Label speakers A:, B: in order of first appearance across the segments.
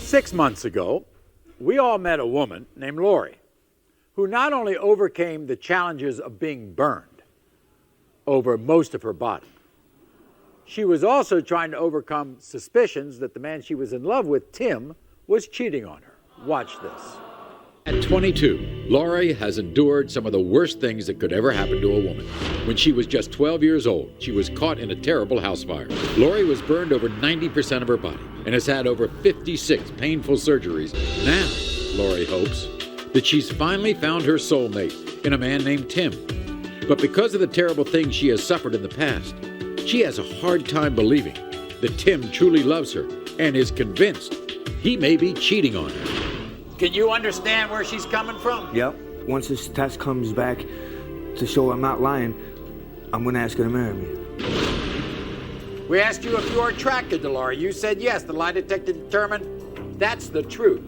A: 6 months ago, we all met a woman named Lori, who not only overcame the challenges of being burned over most of her body, she was also trying to overcome suspicions that the man she was in love with, Tim, was cheating on her. Watch this.
B: At 22, Lori has endured some of the worst things that could ever happen to a woman. When she was just 12 years old, she was caught in a terrible house fire. Lori was burned over 90% of her body and has had over 56 painful surgeries. Now, Lori hopes that she's finally found her soulmate in a man named Tim. But because of the terrible things she has suffered in the past, she has a hard time believing that Tim truly loves her and is convinced he may be cheating on her.
A: Can you understand where she's coming from?
C: Yep. Once this test comes back to show I'm not lying, I'm going to ask her to marry me.
A: We asked you if you are attracted to Lori. You said yes. The lie detector determined that's the truth.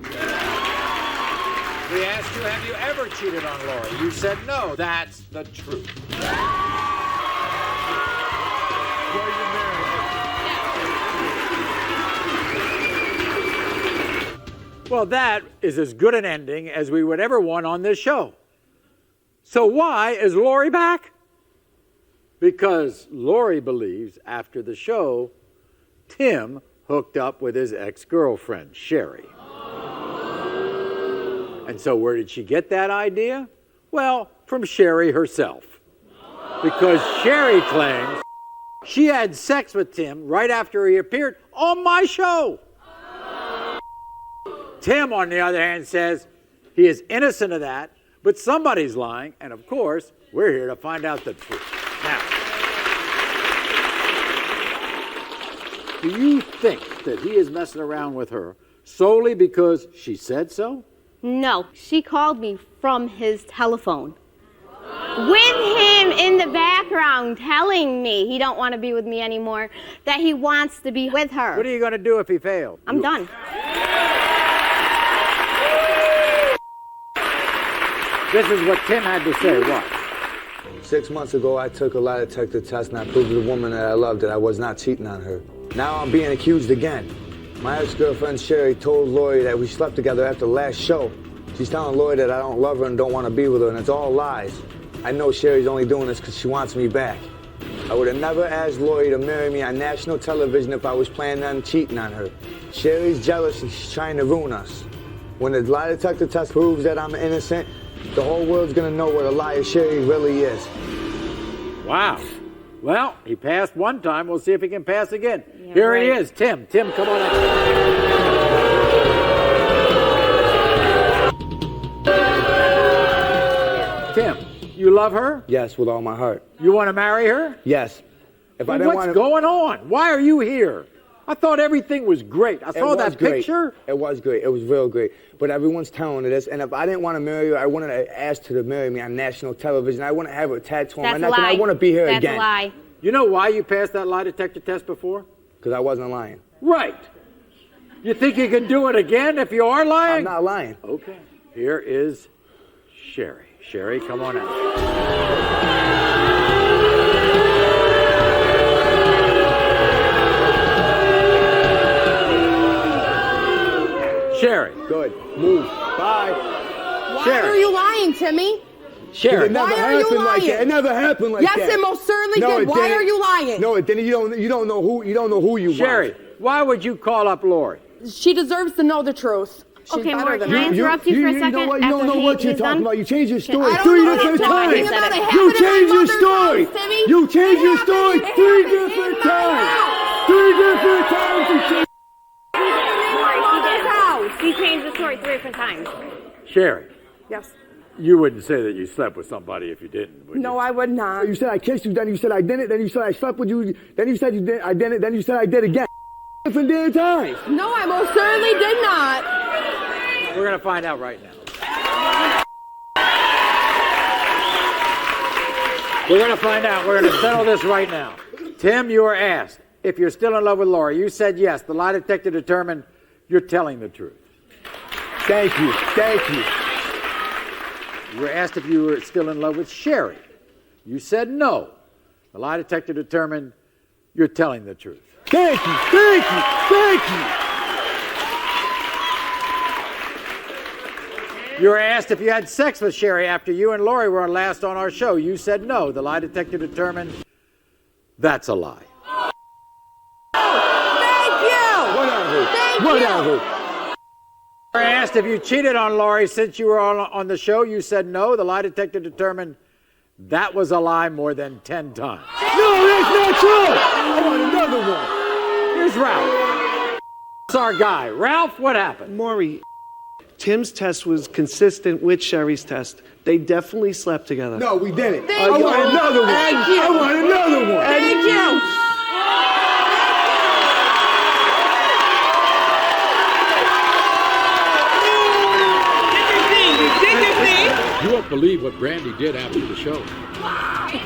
A: We asked you, have you ever cheated on Lori? You said no. That's the truth. Will you marry her? Well, that is as good an ending as we would ever want on this show. So why is Lori back? Because Lori believes after the show, Tim hooked up with his ex-girlfriend, Sherry. And so where did she get that idea? Well, from Sherry herself. Because Sherry claims she had sex with Tim right after he appeared on my show. Tim, on the other hand, says he is innocent of that, but somebody's lying, and of course, we're here to find out the truth. Now, do you think that he is messing around with her solely because she said so?
D: No, she called me from his telephone. With him in the background telling me he don't want to be with me anymore, that he wants to be with her.
A: What are you going to do if he failed?
D: I'm done.
A: This is what Tim had to say. What?
C: 6 months ago, I took a lie detector test and I proved to the woman that I loved that I was not cheating on her. Now I'm being accused again. My ex-girlfriend Sherry told Lori that we slept together after the last show. She's telling Lori that I don't love her and don't want to be with her, and it's all lies. I know Sherry's only doing this because she wants me back. I would have never asked Lori to marry me on national television if I was planning on cheating on her. Sherry's jealous and she's trying to ruin us. When the lie detector test proves that I'm innocent, the whole world's gonna know what a liar Sherry really is.
A: Wow. Well, he passed one time. We'll see if he can pass again.
D: Yeah,
A: Here
D: right.
A: he is. Tim, come on up. Tim, you love her?
C: Yes, with all my heart.
A: You want to marry her?
C: Yes. If I
A: Well,
C: didn't
A: what's
C: want
A: going on? Why are you here? I thought everything was great. I saw that picture.
C: It was great. It was real great. But everyone's telling her this. And if I didn't want to marry her, I wouldn't have asked her to marry me on national television. I wouldn't have her tattoo on my neck. And I want to be here again.
D: That's a lie.
A: You know why you passed that lie detector test before?
C: Because I wasn't lying.
A: Right. You think you can do it again if you are lying?
C: I'm not lying.
A: Okay. Here is Sherry. Sherry, come on out. Sherry.
C: Good. Move. Bye.
E: Why
A: Sherry.
E: are you lying, Timmy?
A: Sherry.
C: It never
E: Why are you
C: happened like
E: lying?
C: that. It never happened like that.
E: Yes, it most certainly
C: No,
E: did.
C: it
E: Why
C: didn't.
E: are you lying?
C: No, it didn't. You don't know who you
A: Sherry,
C: want.
A: why would you call up Lori?
E: She deserves to know the truth. She's
D: Okay,
E: better
D: Mark,
E: than
D: can I
E: me.
D: interrupt you for a second?
C: You know what? You don't
D: after
C: know what you're
D: he's
C: talking
D: done?
C: about. You changed your story
E: I don't
C: three
E: know what
C: different
E: you're talking
C: times.
E: about. It
C: You
E: happened in
C: changed
E: my
C: your
E: mother's
C: story.
E: house, Timmy.
C: You changed your
E: It
C: story
E: happened-
C: three
E: it happened
C: different
E: in my
C: times.
E: house.
C: Three different times you changed.
D: He changed the story 3 different times.
A: Sherry,
E: Yes.
A: you wouldn't say that you slept with somebody if you didn't, would
E: No,
A: you?
E: I would not.
C: You said I kissed you, then you said I didn't, then you said I slept with you, then you said you did, I didn't, then you said I did again. Different damn times.
E: No, I most certainly did not.
A: We're going to find out right now. We're going to find out. We're going to settle this right now. Tim, you were asked if you're still in love with Lori. You said yes. The lie detector determined you're telling the truth.
C: Thank you, thank you.
A: You were asked if you were still in love with Sherry. You said no. The lie detector determined you're telling the truth.
C: Thank you, thank you, thank you.
A: You were asked if you had sex with Sherry after you and Lori were last on our show. You said no. The lie detector determined that's a lie.
E: Thank you.
C: Whatever.
E: Thank
C: Whatever.
E: you.
A: You were asked if you cheated on Lori since you were on the show. You said no. The lie detector determined that was a lie more than 10 times.
C: No, that's not true. I want another one.
A: Here's Ralph. That's our guy. Ralph, what happened?
F: Maury, Tim's test was consistent with Sherry's test. They definitely slept together.
C: No, we didn't.
E: Thank
C: I
E: you.
C: want another one.
E: Thank you.
C: I want another one.
E: Thank you.
B: You won't believe what Brandy did after the show.